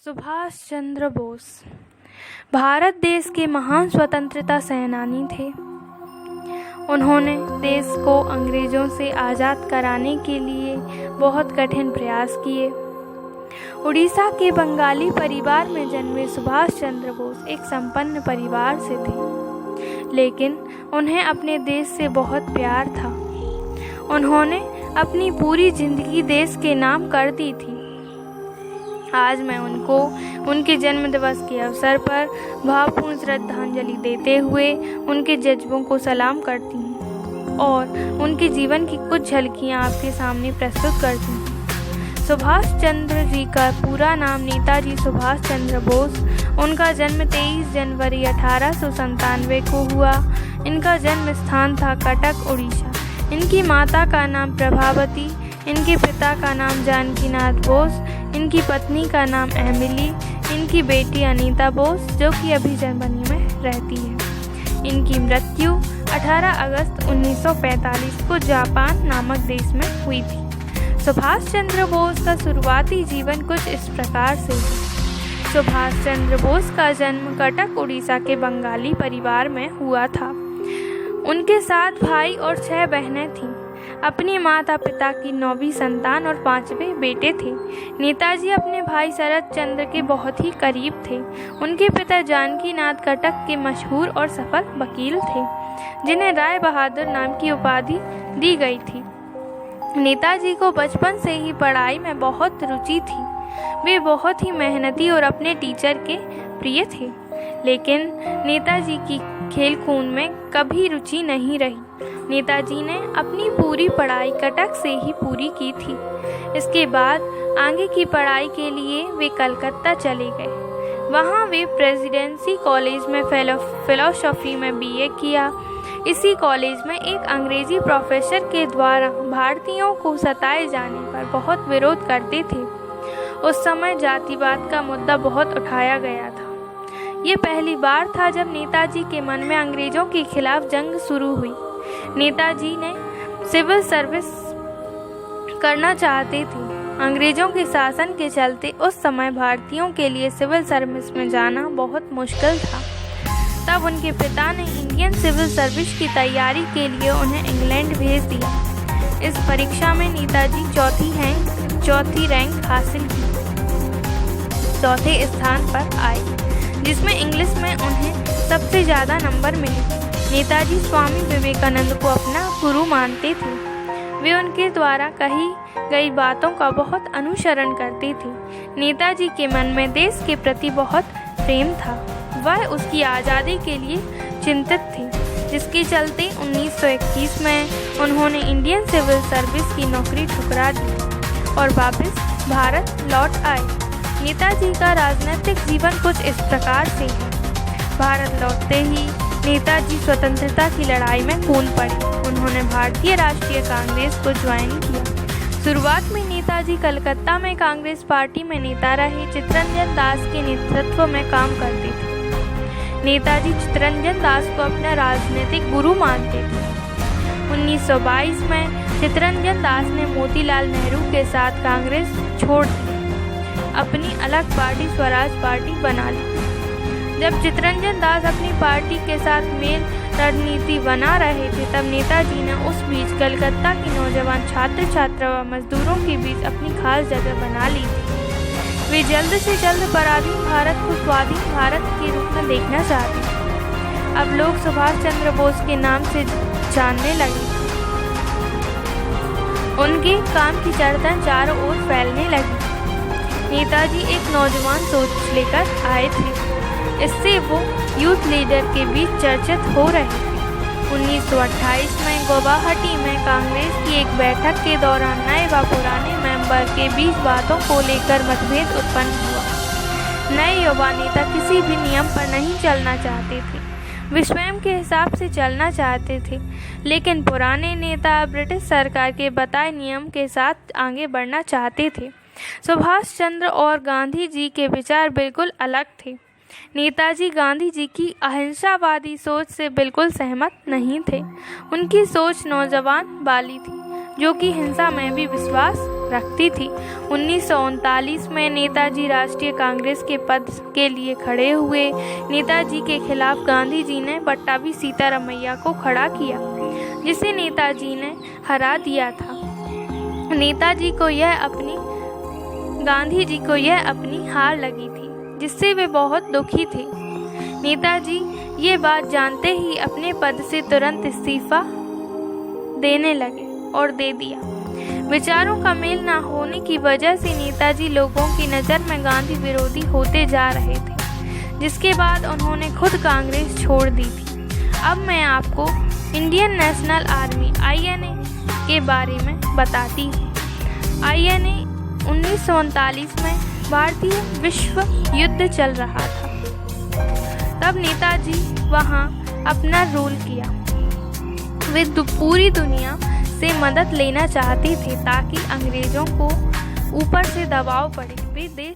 सुभाष चंद्र बोस भारत देश के महान स्वतंत्रता सेनानी थे। उन्होंने देश को अंग्रेजों से आज़ाद कराने के लिए बहुत कठिन प्रयास किए। उड़ीसा के बंगाली परिवार में जन्मे सुभाष चंद्र बोस एक संपन्न परिवार से थे, लेकिन उन्हें अपने देश से बहुत प्यार था। उन्होंने अपनी पूरी जिंदगी देश के नाम कर दी थी। आज मैं उनको उनके जन्मदिवस के अवसर पर भावपूर्ण श्रद्धांजलि देते हुए उनके जज्बों को सलाम करती हूँ और उनके जीवन की कुछ झलकियाँ आपके सामने प्रस्तुत करती हूँ। सुभाष चंद्र जी का पूरा नाम नेताजी सुभाष चंद्र बोस। उनका जन्म 23 जनवरी 1897 को हुआ। इनका जन्म स्थान था कटक, उड़ीसा। इनकी माता का नाम प्रभावती, इनके पिता का नाम जानकीनाथ बोस, इनकी पत्नी का नाम एमिली, इनकी बेटी अनीता बोस जो कि अभी जर्मनी में रहती है। इनकी मृत्यु 18 अगस्त 1945 को जापान नामक देश में हुई थी। सुभाष चंद्र बोस का शुरुआती जीवन कुछ इस प्रकार से है। सुभाष चंद्र बोस का जन्म कटक, उड़ीसा के बंगाली परिवार में हुआ था। उनके 7 भाई और 6 बहनें थीं। अपने माता पिता की 9वीं संतान और 5वें बेटे थे। नेताजी अपने भाई शरद चंद्र के बहुत ही करीब थे। उनके पिता जानकीनाथ कटक के मशहूर और सफल वकील थे, जिन्हें राय बहादुर नाम की उपाधि दी गई थी। नेताजी को बचपन से ही पढ़ाई में बहुत रुचि थी। वे बहुत ही मेहनती और अपने टीचर के प्रिय थे, लेकिन नेताजी की खेल कूद में कभी रुचि नहीं रही। नेताजी ने अपनी पूरी पढ़ाई कटक से ही पूरी की थी। इसके बाद आगे की पढ़ाई के लिए वे कलकत्ता चले गए। वहाँ वे प्रेसिडेंसी कॉलेज में फिलोसॉफी में बीए किया। इसी कॉलेज में एक अंग्रेजी प्रोफेसर के द्वारा भारतीयों को सताए जाने पर बहुत विरोध करते थे। उस समय जातिवाद का मुद्दा बहुत उठाया गया था। ये पहली बार था जब नेताजी के मन में अंग्रेजों के खिलाफ जंग शुरू हुई। नेताजी ने सिविल सर्विस करना चाहते थे। अंग्रेजों के शासन के चलते उस समय भारतीयों के लिए सिविल सर्विस में जाना बहुत मुश्किल था। तब उनके पिता ने इंडियन सिविल सर्विस की तैयारी के लिए उन्हें इंग्लैंड भेज दिया। इस परीक्षा में नेताजी चौथी रैंक हासिल की, 4थे स्थान पर आए, जिसमें इंग्लिश में उन्हें सबसे ज़्यादा नंबर मिले। नेताजी स्वामी विवेकानंद को अपना गुरु मानते थे। वे उनके द्वारा कही गई बातों का बहुत अनुसरण करते थे। नेताजी के मन में देश के प्रति बहुत प्रेम था। वह उसकी आज़ादी के लिए चिंतित थे, जिसके चलते 1921 में उन्होंने इंडियन सिविल सर्विस की नौकरी ठुकरा दी और वापस भारत लौट आए। नेताजी का राजनीतिक जीवन कुछ इस प्रकार से है। भारत लौटते ही नेताजी स्वतंत्रता की लड़ाई में कूद पड़े। उन्होंने भारतीय राष्ट्रीय कांग्रेस को ज्वाइन किया। शुरुआत में नेताजी कलकत्ता में कांग्रेस पार्टी में नेता रहे। चित्तरंजन दास के नेतृत्व में काम करते थे। नेताजी चित्तरंजन दास को अपना राजनीतिक गुरु मानते थे। 1922 में चित्तरंजन दास ने मोतीलाल नेहरू के साथ कांग्रेस छोड़ दी, अपनी अलग पार्टी स्वराज पार्टी बना ली। जब चित्तरंजन दास अपनी पार्टी के साथ मेल रणनीति बना रहे थे, तब नेताजी ने उस बीच कलकत्ता की नौजवान छात्र छात्रा व मजदूरों के बीच अपनी खास जगह बना ली थी। वे जल्द से जल्द पराधीन भारत को स्वाधीन भारत के रूप में देखना चाहते थे। अब लोग सुभाष चंद्र बोस के नाम से जानने लगे। उनके काम की चर्चा चारों ओर फैलने लगी। नेताजी एक नौजवान सोच लेकर आए थे। इससे वो यूथ लीडर के बीच चर्चित हो रहे थे। 1928 में गुवाहाटी में कांग्रेस की एक बैठक के दौरान नए व पुराने मेंबर के बीच बातों को लेकर मतभेद उत्पन्न हुआ। नए युवा नेता किसी भी नियम पर नहीं चलना चाहते थे। वे स्वयं के हिसाब से चलना चाहते थे, लेकिन पुराने नेता ब्रिटिश सरकार के बताए नियम के साथ आगे बढ़ना चाहते थे। सुभाष चंद्र और गांधी जी के विचार बिल्कुल अलग थे। नेताजी गांधी जी की अहिंसावादी सोच से बिल्कुल सहमत नहीं थे। उनकी सोच नौजवान वाली थी, जो कि हिंसा में भी विश्वास रखती थी। 1939 में नेताजी राष्ट्रीय कांग्रेस के पद के लिए खड़े हुए। नेताजी के खिलाफ गांधी जी ने पट्टाभी सीतारामैया को खड़ा किया, जिसे नेताजी ने हरा दिया था। गांधी जी को यह अपनी हार लगी थी, जिससे वे बहुत दुखी थे। नेताजी ये बात जानते ही अपने पद से तुरंत इस्तीफा देने लगे और दे दिया। विचारों का मेल न होने की वजह से नेताजी लोगों की नज़र में गांधी विरोधी होते जा रहे थे, जिसके बाद उन्होंने खुद कांग्रेस छोड़ दी थी। अब मैं आपको इंडियन नेशनल आर्मी (INA) के बारे में बताती हूँ। INA 1939 में भारतीय विश्व युद्ध चल रहा था। तब नेताजी वहाँ अपना रोल किया। वे पूरी दुनिया से मदद लेना चाहते थे ताकि अंग्रेज़ों को ऊपर से दबाव पड़े। वे देश